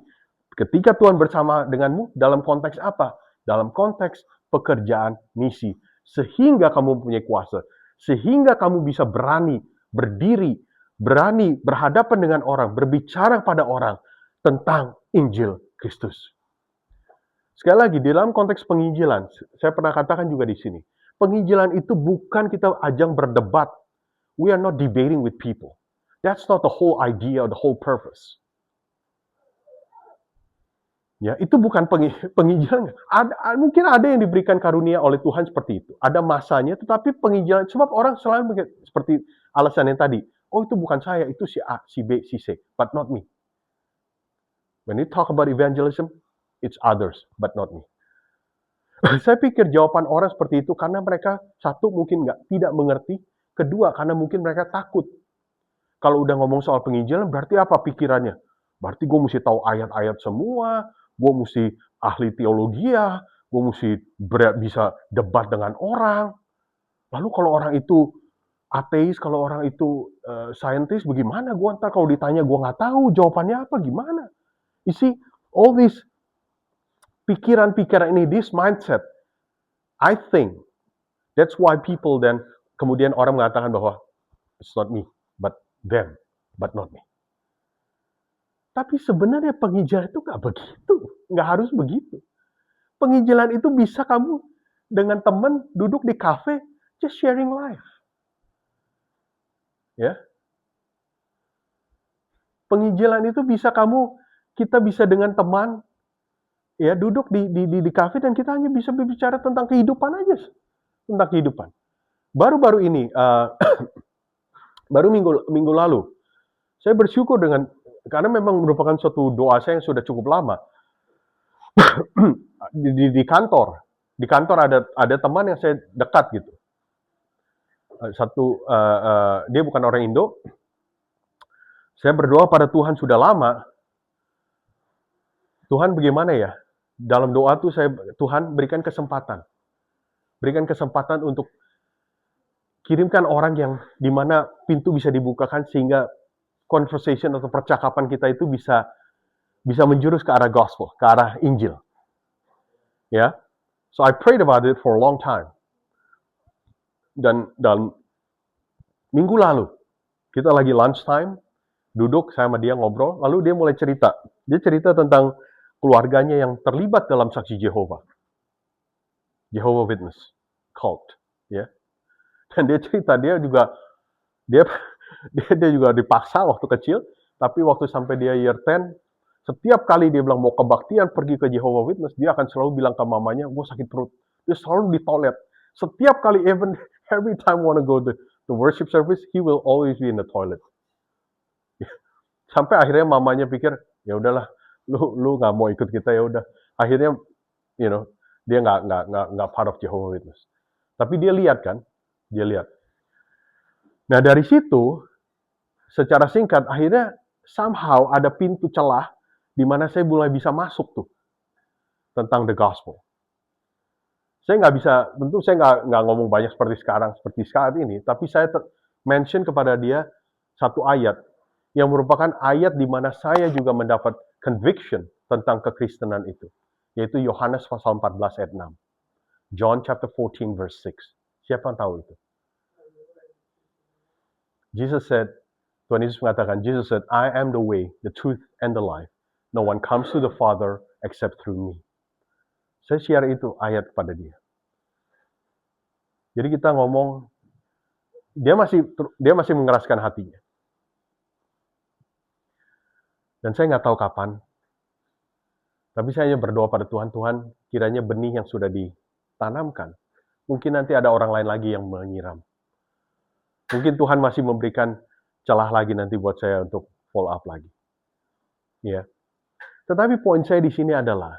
ketika Tuhan bersama denganmu, dalam konteks apa? Dalam konteks pekerjaan misi. Sehingga kamu mempunyai kuasa. Sehingga kamu bisa berani, berdiri, berani berhadapan dengan orang, berbicara pada orang tentang Injil Kristus. Sekali lagi, di dalam konteks penginjilan, saya pernah katakan juga di sini, penginjilan itu bukan kita ajang berdebat. We are not debating with people. That's not the whole idea or the whole purpose. Ya, itu bukan penginjilan. Mungkin ada yang diberikan karunia oleh Tuhan seperti itu. Ada masanya, tetapi penginjilan, sebab orang selalu seperti alasan yang tadi. Oh, itu bukan saya, itu si A, si B, si C, but not me. When you talk about evangelism, it's others, but not me. Saya pikir jawaban orang seperti itu karena mereka, satu, mungkin tidak mengerti. Kedua, karena mungkin mereka takut. Kalau udah ngomong soal penginjilan, berarti apa pikirannya? Berarti gue mesti tahu ayat-ayat semua, gue mesti ahli teologi ya, gue mesti bisa debat dengan orang. Lalu kalau orang itu ateis, kalau orang itu saintis, bagaimana? Gue ntar kalau ditanya gue nggak tahu jawabannya apa, gimana? You see, all these pikiran-pikiran ini, this mindset, I think that's why people then, kemudian orang mengatakan bahwa it's not me, but them, but not me. Tapi sebenarnya penginjilan itu nggak begitu, nggak harus begitu. Penginjilan itu bisa kamu dengan teman duduk di kafe, just sharing life. Ya, penginjilan itu bisa kita bisa dengan teman, ya duduk di kafe dan kita hanya bisa berbicara tentang kehidupan aja, tentang kehidupan. Baru-baru ini, baru minggu lalu, saya bersyukur karena memang merupakan suatu doa saya yang sudah cukup lama. di kantor ada teman yang saya dekat gitu. Dia bukan orang Indo. Saya berdoa pada Tuhan sudah lama. Tuhan bagaimana ya? Dalam doa tuh Tuhan berikan kesempatan. Berikan kesempatan untuk kirimkan orang yang dimana pintu bisa dibukakan sehingga conversation atau percakapan kita itu bisa menjurus ke arah gospel, ke arah Injil. Ya. So I prayed about it for a long time. Dan minggu lalu, kita lagi lunch time, duduk sama dia ngobrol, lalu dia mulai cerita. Dia cerita tentang keluarganya yang terlibat dalam saksi Jehovah Witness cult, ya. Dan dia cerita dia juga dipaksa waktu kecil, tapi waktu sampai dia year 10, setiap kali dia bilang mau kebaktian pergi ke Jehovah Witness, dia akan selalu bilang ke mamanya, gue sakit perut. Dia selalu di toilet. Setiap kali, every time want to go to the worship service, he will always be in the toilet. Sampai akhirnya mamanya pikir, ya udahlah, lu nggak mau ikut kita, ya udah. Akhirnya, dia nggak part of Jehovah Witness. Tapi dia lihat. Nah dari situ, secara singkat, akhirnya somehow ada pintu celah di mana saya mulai bisa masuk tuh tentang the gospel. Saya nggak ngomong banyak seperti saat ini, tapi saya mention kepada dia satu ayat yang merupakan ayat di mana saya juga mendapat conviction tentang kekristenan itu, yaitu Yohanes pasal 14 ayat 6. John chapter 14 verse 6. Siapa yang tahu itu? Tuhan Yesus mengatakan, Jesus said, I am the way, the truth, and the life. No one comes to the Father except through me. Saya share itu ayat pada dia. Jadi kita ngomong, dia masih mengeraskan hatinya. Dan saya nggak tahu kapan. Tapi saya hanya berdoa pada Tuhan, kiranya benih yang sudah ditanamkan. Mungkin nanti ada orang lain lagi yang menyiram. Mungkin Tuhan masih memberikan celah lagi nanti buat saya untuk follow up lagi. Ya. Tetapi poin saya di sini adalah,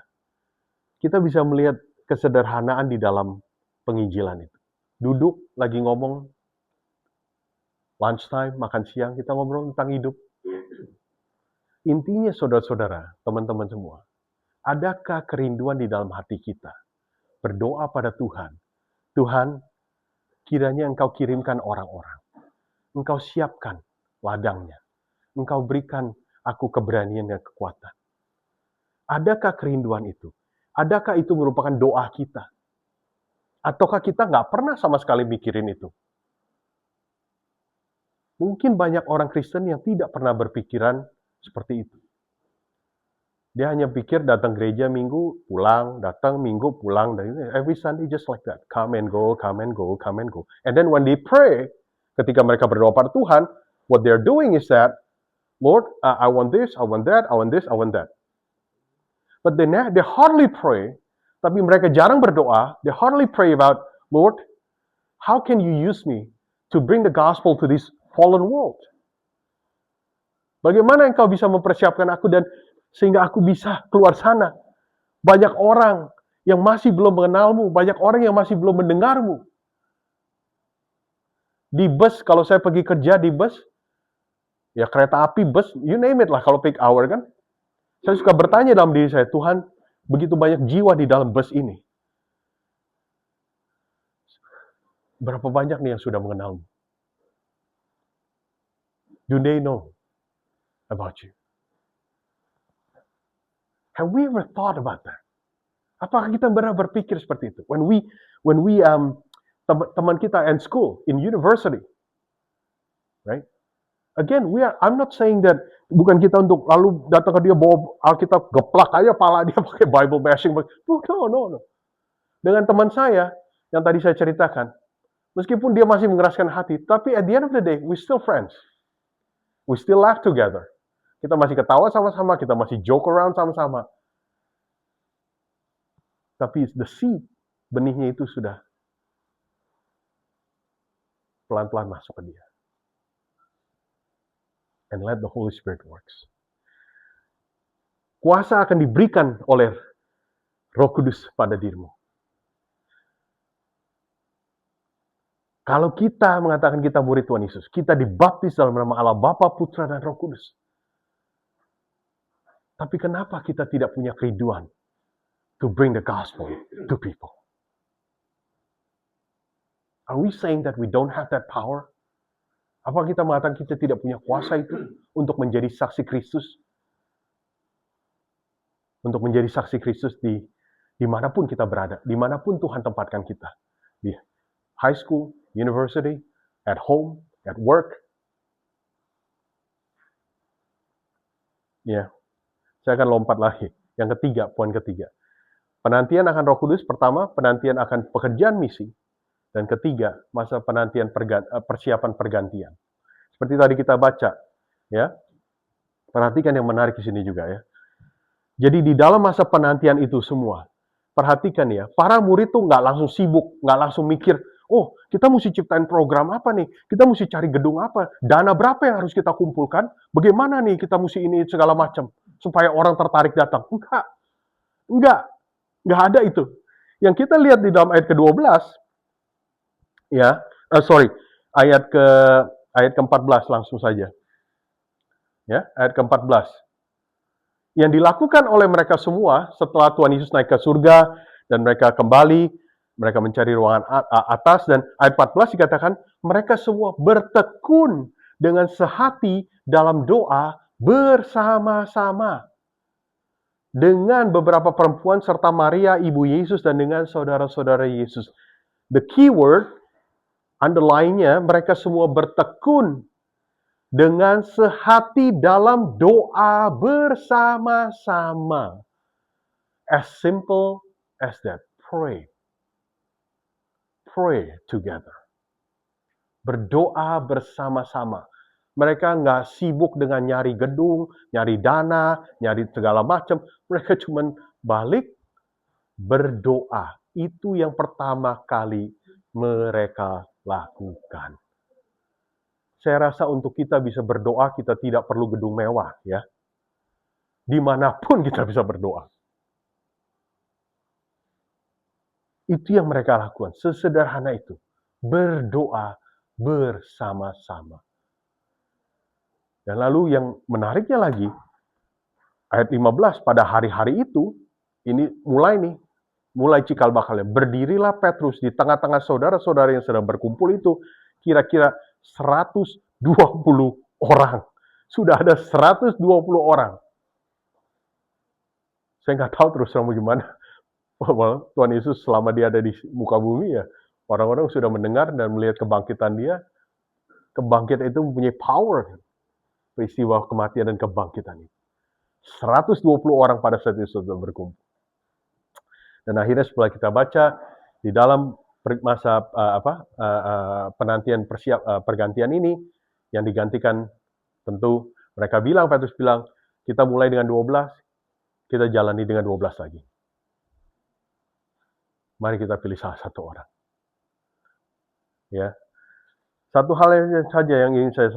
kita bisa melihat kesederhanaan di dalam penginjilan itu. Duduk, lagi ngomong, lunchtime, makan siang, kita ngobrol tentang hidup. Intinya saudara-saudara, teman-teman semua, adakah kerinduan di dalam hati kita? Berdoa pada Tuhan. Tuhan, kiranya Engkau kirimkan orang-orang. Engkau siapkan ladangnya. Engkau berikan aku keberanian dan kekuatan. Adakah kerinduan itu? Adakah itu merupakan doa kita? Ataukah kita nggak pernah sama sekali mikirin itu? Mungkin banyak orang Kristen yang tidak pernah berpikiran seperti itu. Dia hanya pikir datang gereja minggu, pulang, datang minggu, pulang. Dan every Sunday just like that. Come and go, come and go, come and go. And then when they pray, ketika mereka berdoa pada Tuhan, what they're doing is that, Lord, I want this, I want that, I want this, I want that. But they hardly pray, tapi mereka jarang berdoa. They hardly pray about, Lord, how can you use me to bring the gospel to this fallen world? Bagaimana engkau bisa mempersiapkan aku dan sehingga aku bisa keluar sana? Banyak orang yang masih belum mengenalmu, banyak orang yang masih belum mendengarmu. Di bus, kalau saya pergi kerja di bus, ya kereta api, bus, you name it lah kalau peak hour kan. Saya suka bertanya dalam diri saya, Tuhan, begitu banyak jiwa di dalam bus ini. Berapa banyak nih yang sudah mengenalmu? Do they know about you? Have we ever thought about that? Apakah kita pernah berpikir seperti itu? When we teman kita in school, in university, right? Again, I'm not saying that bukan kita untuk lalu datang ke dia bawa Alkitab geplak aja pala dia pakai Bible bashing. No. Dengan teman saya yang tadi saya ceritakan, meskipun dia masih mengeraskan hati, tapi at the end of the day, we still friends. We still laugh together. Kita masih ketawa sama-sama, kita masih joke around sama-sama. Tapi the seed, benihnya itu sudah pelan-pelan masuk ke dia. And let the Holy Spirit works. Kuasa akan diberikan oleh Roh Kudus pada dirimu. Kalau kita mengatakan kita murid Tuhan Yesus, kita dibaptis dalam nama Allah Bapa, Putra, dan Roh Kudus. Tapi kenapa kita tidak punya kerinduan to bring the gospel to people? Are we saying that we don't have that power? Apa kita mengatakan kita tidak punya kuasa itu untuk menjadi saksi Kristus? Untuk menjadi saksi Kristus dimanapun kita berada, dimanapun Tuhan tempatkan kita. Di high school, university, at home, at work. Ya, saya akan lompat lagi. Yang ketiga, poin ketiga. Penantian akan Roh Kudus, pertama, penantian akan pekerjaan misi. Dan ketiga, masa penantian persiapan pergantian. Seperti tadi kita baca, ya. Perhatikan yang menarik di sini juga ya. Jadi di dalam masa penantian itu semua, perhatikan ya, para murid tuh nggak langsung sibuk, nggak langsung mikir, oh kita mesti ciptain program apa nih, kita mesti cari gedung apa, dana berapa yang harus kita kumpulkan, bagaimana nih kita mesti ini segala macam, supaya orang tertarik datang. Enggak ada itu. Yang kita lihat di dalam ayat ke-12, ya, ayat ke-14 langsung saja. Ya, ayat ke-14. Yang dilakukan oleh mereka semua setelah Tuhan Yesus naik ke surga dan mereka kembali, mereka mencari ruangan atas, dan ayat 14 dikatakan mereka semua bertekun dengan sehati dalam doa bersama-sama dengan beberapa perempuan serta Maria ibu Yesus dan dengan saudara-saudara Yesus. The key word underline-nya, mereka semua bertekun dengan sehati dalam doa bersama-sama. As simple as that. Pray. Pray together. Berdoa bersama-sama. Mereka nggak sibuk dengan nyari gedung, nyari dana, nyari segala macam. Mereka cuma balik berdoa. Itu yang pertama kali mereka lakukan. Saya rasa untuk kita bisa berdoa, kita tidak perlu gedung mewah, ya. Dimanapun kita bisa berdoa. Itu yang mereka lakukan, sesederhana itu. Berdoa bersama-sama. Dan lalu yang menariknya lagi, ayat 15, pada hari-hari itu, ini mulai cikal bakalnya. Berdirilah Petrus di tengah-tengah saudara-saudara yang sedang berkumpul itu, kira-kira 120 orang. Sudah ada 120 orang. Saya nggak tahu terus terang bagaimana. Tuhan Yesus selama dia ada di muka bumi ya, orang-orang sudah mendengar dan melihat kebangkitan dia. Kebangkitan itu mempunyai power. Peristiwa kematian dan kebangkitan itu. 120 orang pada saat itu sudah berkumpul. Dan akhirnya setelah kita baca di dalam masa penantian pergantian ini yang digantikan, tentu mereka bilang, Petrus bilang, kita mulai dengan 12, kita jalani dengan 12 lagi. Mari kita pilih salah satu orang. Ya. Satu hal saja yang ingin saya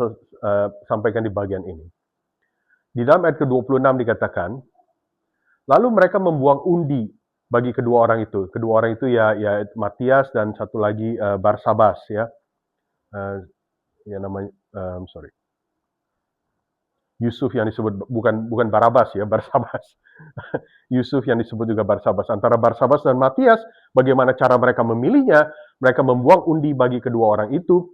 sampaikan di bagian ini. Di dalam ayat ke-26 dikatakan, lalu mereka membuang undi bagi kedua orang itu. Kedua orang itu ya Matias dan satu lagi Barsabas ya. Namanya Yusuf yang disebut bukan Barabas ya, Barsabas. Yusuf yang disebut juga Barsabas. Antara Barsabas dan Matias, bagaimana cara mereka memilihnya? Mereka membuang undi bagi kedua orang itu.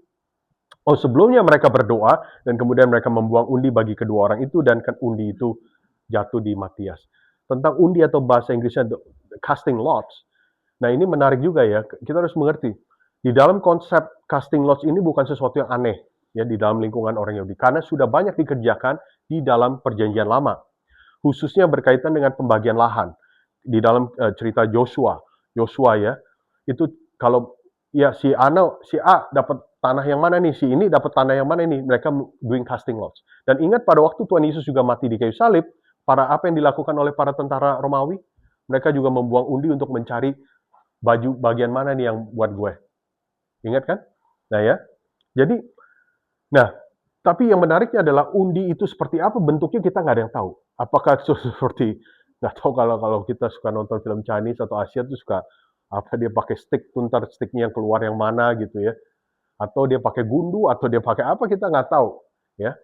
Sebelumnya mereka berdoa, dan kemudian mereka membuang undi bagi kedua orang itu, dan undi itu jatuh di Matias. Tentang undi atau bahasa Inggrisnya casting lots. Nah ini menarik juga ya, kita harus mengerti. Di dalam konsep casting lots ini bukan sesuatu yang aneh ya di dalam lingkungan orang Yahudi, karena sudah banyak dikerjakan di dalam perjanjian lama. Khususnya berkaitan dengan pembagian lahan. Di dalam cerita Yosua ya, itu kalau ya si A dapat tanah yang mana nih, si ini dapat tanah yang mana ini, mereka doing casting lots. Dan ingat pada waktu Tuhan Yesus juga mati di kayu salib, apa yang dilakukan oleh para tentara Romawi? Mereka juga membuang undi untuk mencari baju bagian mana nih yang buat gue. Ingat kan? Nah ya. Jadi, tapi yang menariknya adalah undi itu seperti apa bentuknya kita nggak ada yang tahu. Apakah seperti, nggak tahu kalau kita suka nonton film Chinese atau Asia tuh suka dia pakai stick, tuntar sticknya yang keluar yang mana gitu ya. Atau dia pakai gundu, atau dia pakai apa, kita nggak tahu. Ya.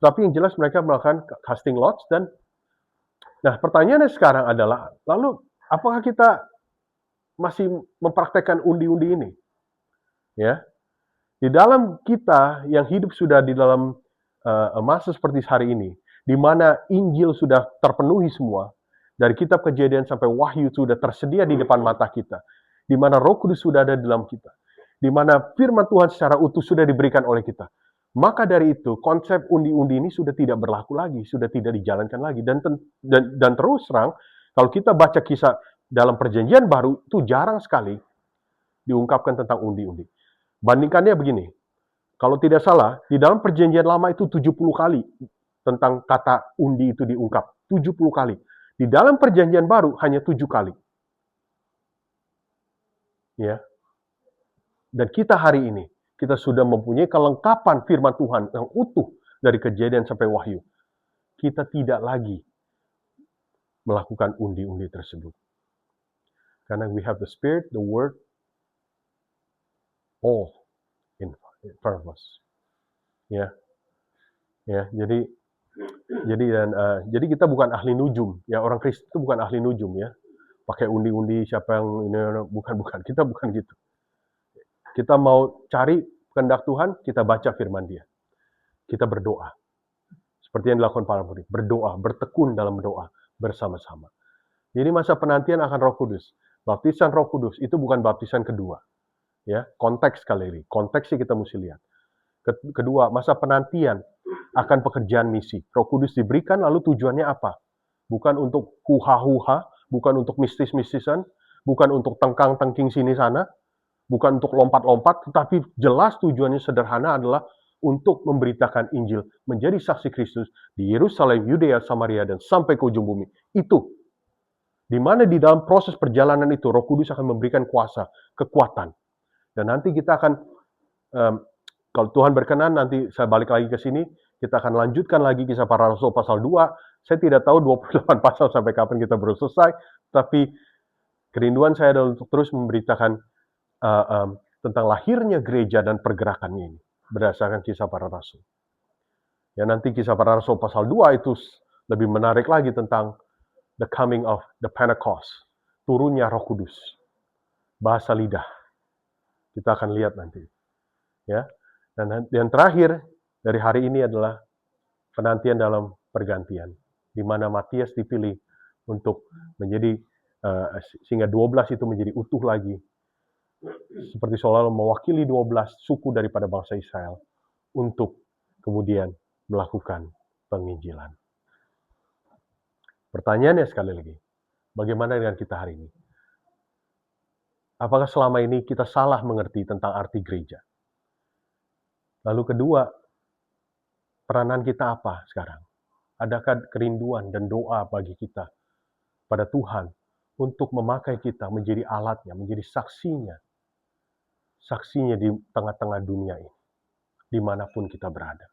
Tapi yang jelas mereka melakukan casting lots dan pertanyaannya sekarang adalah, lalu apakah kita masih mempraktekkan undi-undi ini? Ya. Di dalam kita yang hidup sudah di dalam masa seperti hari ini, di mana Injil sudah terpenuhi semua, dari kitab Kejadian sampai Wahyu sudah tersedia di depan mata kita, di mana Roh Kudus sudah ada di dalam kita, di mana firman Tuhan secara utuh sudah diberikan oleh kita. Maka dari itu, konsep undi-undi ini sudah tidak berlaku lagi, sudah tidak dijalankan lagi. Dan terus terang, kalau kita baca kisah dalam perjanjian baru, itu jarang sekali diungkapkan tentang undi-undi. Bandingkannya begini, kalau tidak salah, di dalam perjanjian lama itu 70 kali tentang kata undi itu diungkap. 70 kali. Di dalam perjanjian baru hanya 7 kali. Ya. Dan kita hari ini, kita sudah mempunyai kelengkapan firman Tuhan yang utuh dari Kejadian sampai Wahyu. Kita tidak lagi melakukan undi-undi tersebut. Karena we have the Spirit, the Word, all in front of us. Ya. Jadi kita bukan ahli nujum. Ya, orang Kristen itu bukan ahli nujum ya. Pakai undi-undi siapa yang ini, bukan. Kita bukan gitu. Kita mau cari kehendak Tuhan, kita baca firman Dia. Kita berdoa. Seperti yang dilakukan para murid, berdoa, bertekun dalam doa bersama-sama. Jadi masa penantian akan Roh Kudus. Baptisan Roh Kudus itu bukan baptisan kedua. Ya, konteks sekali ini. Konteksnya kita mesti lihat. Kedua, masa penantian akan pekerjaan misi. Roh Kudus diberikan, lalu tujuannya apa? Bukan untuk huha-huha, bukan untuk mistis-mistisan, bukan untuk tengkang-tengking sini-sana, bukan untuk lompat-lompat, tetapi jelas tujuannya sederhana adalah untuk memberitakan Injil, menjadi saksi Kristus di Yerusalem, Yudea, Samaria, dan sampai ke ujung bumi. Itu. Di mana di dalam proses perjalanan itu, Roh Kudus akan memberikan kuasa, kekuatan. Dan nanti kita akan, kalau Tuhan berkenan, nanti saya balik lagi ke sini, kita akan lanjutkan lagi Kisah Para Rasul pasal 2. Saya tidak tahu 28 pasal sampai kapan kita baru selesai, tapi kerinduan saya adalah untuk terus memberitakan tentang lahirnya gereja dan pergerakannya ini, berdasarkan Kisah Para Rasul. Ya, nanti Kisah Para Rasul pasal 2 itu lebih menarik lagi tentang the coming of the Pentecost, turunnya Roh Kudus, bahasa lidah. Kita akan lihat nanti. Ya. Dan yang terakhir dari hari ini adalah penantian dalam pergantian, di mana Matias dipilih untuk menjadi sehingga 12 itu menjadi utuh lagi, seperti seolah-olah mewakili 12 suku daripada bangsa Israel untuk kemudian melakukan penginjilan. Pertanyaannya sekali lagi, bagaimana dengan kita hari ini? Apakah selama ini kita salah mengerti tentang arti gereja? Lalu kedua, peranan kita apa sekarang? Adakah kerinduan dan doa bagi kita pada Tuhan untuk memakai kita menjadi alatnya, menjadi saksinya di tengah-tengah dunia ini, dimanapun kita berada.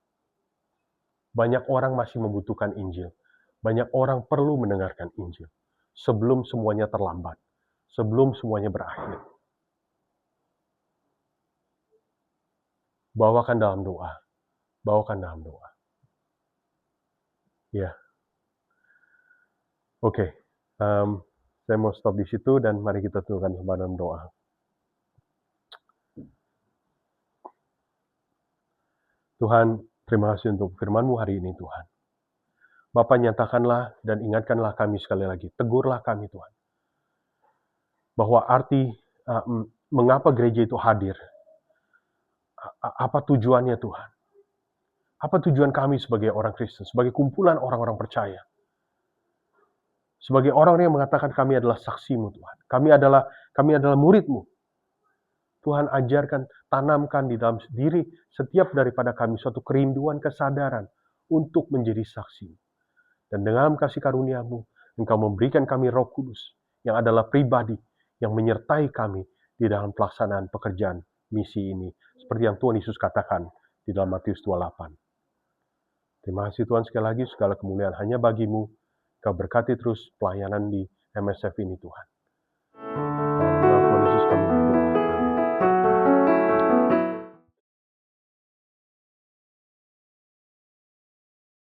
Banyak orang masih membutuhkan Injil. Banyak orang perlu mendengarkan Injil sebelum semuanya terlambat, sebelum semuanya berakhir. Bawakan dalam doa. Bawakan dalam doa. Ya. Oke. Saya mau stop di situ dan mari kita tundukkan dalam doa. Tuhan, terima kasih untuk firman-Mu hari ini, Tuhan. Bapa, nyatakanlah dan ingatkanlah kami sekali lagi. Tegurlah kami, Tuhan. Bahwa arti mengapa gereja itu hadir. Apa tujuannya, Tuhan? Apa tujuan kami sebagai orang Kristen, sebagai kumpulan orang-orang percaya? Sebagai orang yang mengatakan kami adalah saksi-Mu, Tuhan. Kami adalah murid-Mu. Tuhan, ajarkan, tanamkan di dalam diri setiap daripada kami suatu kerinduan, kesadaran untuk menjadi saksi. Dan dengan kasih karunia-Mu, Engkau memberikan kami Roh Kudus yang adalah pribadi yang menyertai kami di dalam pelaksanaan pekerjaan misi ini. Seperti yang Tuhan Yesus katakan di dalam Matius 28. Terima kasih Tuhan, sekali lagi segala kemuliaan hanya bagi-Mu. Kau berkati terus pelayanan di MSF ini, Tuhan.